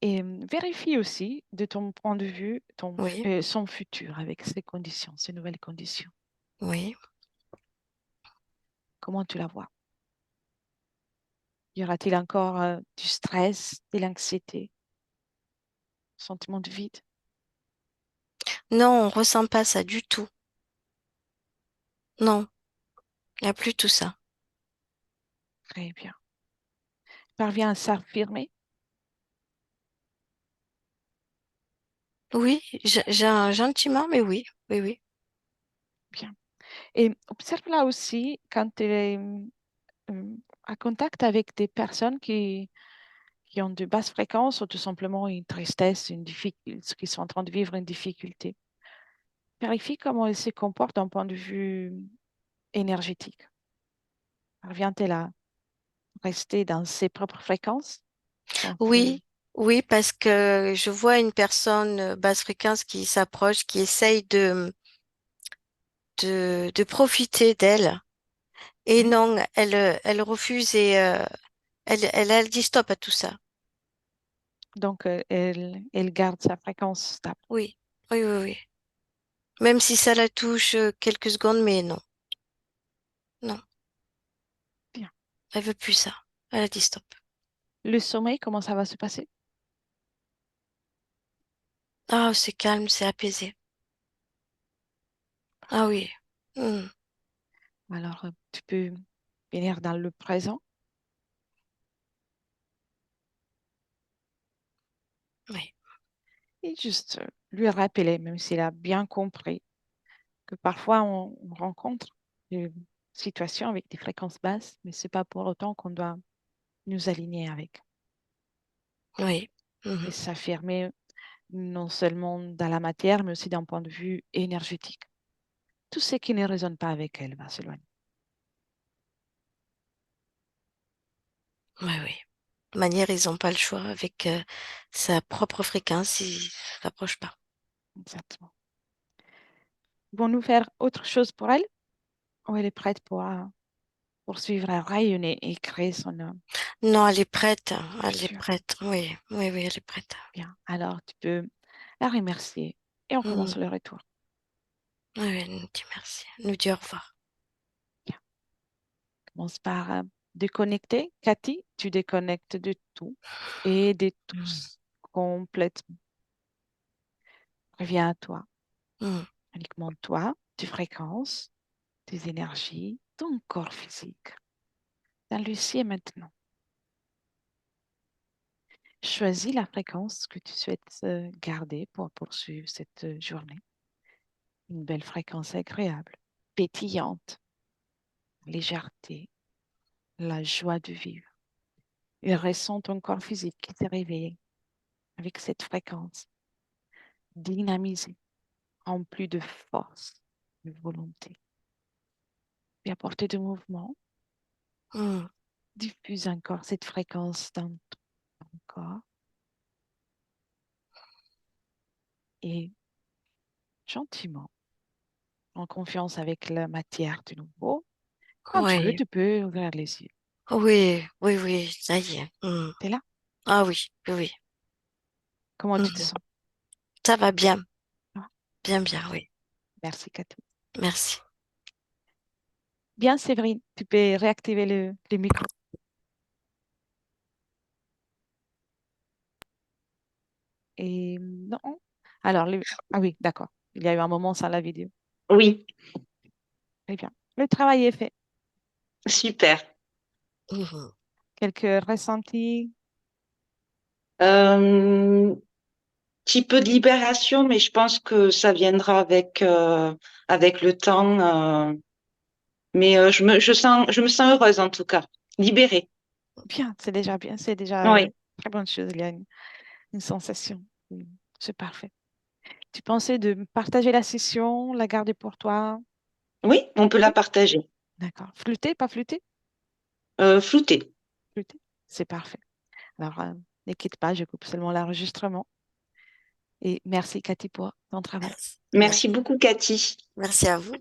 S2: Et vérifie aussi, de ton point de vue,
S1: Oui,
S2: son futur avec ces conditions, ces nouvelles conditions.
S1: oui.
S2: Comment tu la vois? Y aura-t-il encore du stress, de l'anxiété, sentiment de vide?
S1: Non, on ressent pas ça du tout. Non, il n'y a plus tout ça.
S2: Très bien. Parvient à s'affirmer?
S1: Oui, gentiment, mais oui, oui, oui.
S2: Bien. Et observe là aussi quand tu es en contact avec des personnes qui ont de basses fréquences ou tout simplement une tristesse, une difficulté, qui sont en train de vivre une difficulté. Vérifie comment elles se comportent d'un point de vue énergétique. Parvient-elle à rester dans ses propres fréquences sans que...
S1: Oui, oui, parce que je vois une personne basse fréquence qui s'approche, qui essaye de profiter d'elle. Et
S2: Oui.
S1: non, elle refuse et elle dit stop à tout ça.
S2: Donc, elle garde sa fréquence stable.
S1: Oui, oui, oui, oui. Même si ça la touche quelques secondes, mais non, non,
S2: Bien.
S1: elle veut plus ça. Elle a dit stop.
S2: Le sommeil, comment ça va se passer?
S1: Ah, c'est calme, c'est apaisé. Ah
S2: Parfait.
S1: oui. Hmm,
S2: Alors, tu peux venir dans le présent
S1: oui,
S2: et juste lui rappeler, même s'il a bien compris, que parfois on rencontre des situations avec des fréquences basses, mais c'est pas pour autant qu'on doit nous aligner avec
S1: oui. Mhm.
S2: et s'affirmer non seulement dans la matière, mais aussi d'un point de vue énergétique. Tout ce qui ne résonne pas avec elle va s'éloigner.
S1: Oui, oui. De manière, ils n'ont pas le choix avec sa propre fréquence, ils ne s'approchent pas.
S2: Exactement. Vont-nous faire autre chose pour elle ou elle est prête pour poursuivre à rayonner et créer son
S1: Non, elle est prête, hein, elle est
S2: futur?
S1: prête. Oui, oui, oui, elle est prête.
S2: Bien, alors tu peux la remercier et on
S1: Mhm.
S2: commence le retour.
S1: Oui, oui, elle nous dit merci. Elle nous dit au revoir.
S2: Bien, commence par déconnecter. Cathy, tu déconnectes de tout et de
S1: Mhm.
S2: tous complètement. Reviens à toi,
S1: Mhm.
S2: uniquement toi, tes fréquences, tes énergies, ton corps physique. Dans le ciel maintenant. Choisis la fréquence que tu souhaites garder pour poursuivre cette journée. Une belle fréquence agréable, pétillante, légèreté, la joie de vivre. Et ressens ton corps physique qui s'est réveillé avec cette fréquence, dynamisé, rempli de force, de volonté. Et apporter de mouvement,
S1: Mhm.
S2: diffuse encore cette fréquence dans ton corps et gentiment, en confiance avec la matière de nouveau. Quand tu veux,
S1: Oui,
S2: tu peux ouvrir les yeux.
S1: oui, oui, oui, ça y est. Mhm.
S2: T'es là?
S1: Ah oui, oui, oui.
S2: Comment tu te
S1: Mhm.
S2: sens?
S1: Ça va bien,
S2: Ah,
S1: bien, bien, oui.
S2: merci, Cathy.
S1: Merci.
S2: Bien, Séverine, tu peux réactiver le micro. Et non. Alors, ah oui, d'accord. Il y a eu un moment sans la vidéo.
S3: Oui,
S2: Très bien. Le travail est fait.
S3: super.
S1: Mhm.
S2: Quelques ressentis?
S3: Un petit peu de libération, mais je pense que ça viendra avec le temps. Mais je me sens heureuse en tout cas, libérée.
S2: Bien, c'est déjà bien, c'est déjà
S3: Oui,
S2: une très bonne chose. Il y a une sensation. Mm, c'est parfait. Tu pensais de partager la session, la garder pour toi?
S3: oui, on peut la
S2: Oui,
S3: partager.
S2: d'accord. Flûter, pas flûter?
S3: Flouter.
S2: Flûter. C'est parfait. Alors, ne quitte pas, je coupe seulement l'enregistrement. Et merci, Cathy, pour ton travail.
S1: Merci.
S3: Merci beaucoup, Cathy.
S1: Merci à vous.